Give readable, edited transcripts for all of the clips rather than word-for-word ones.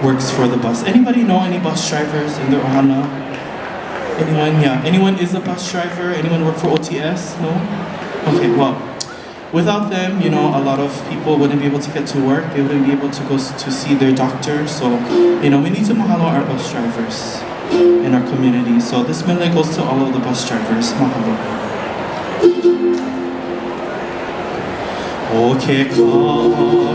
works for the bus. Anybody know any bus drivers in the ohana? Anyone? Yeah. Anyone is a bus driver? Anyone work for OTS? No? Okay, well, without them, you know, a lot of people wouldn't be able to get to work. They wouldn't be able to go to see their doctor. So, you know, we need to mahalo our bus drivers in our community. So this mele goes to all of the bus drivers. Mahalo. Okay, thank you.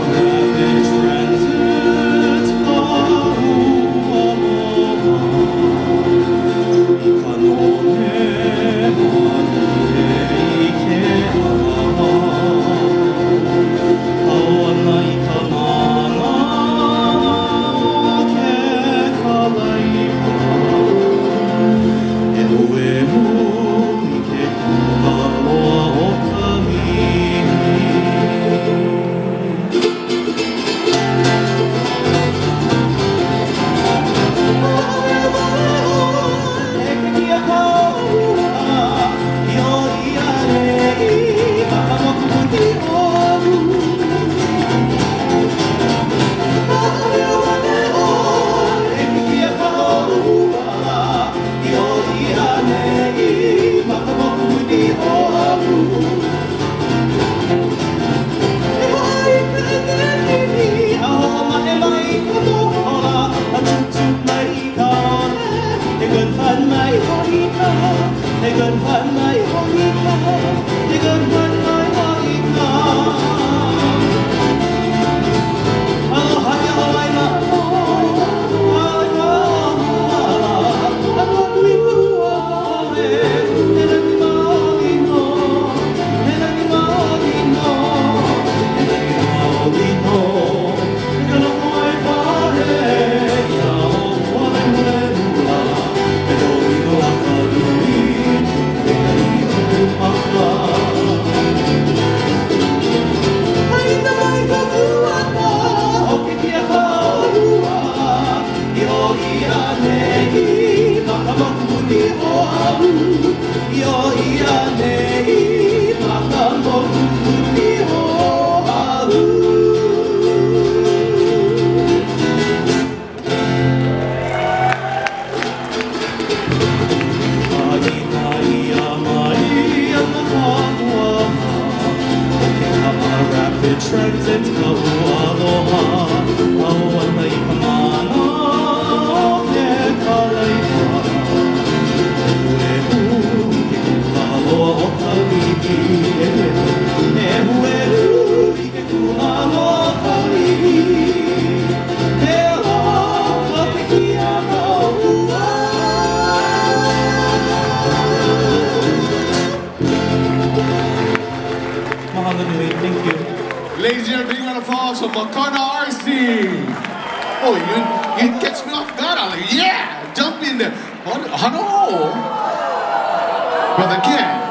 Ladies and gentlemen, big round of applause for Makana Arce. Oh, you catch me off guard. I'm like, yeah, jump in there. Hello. Brother Ken.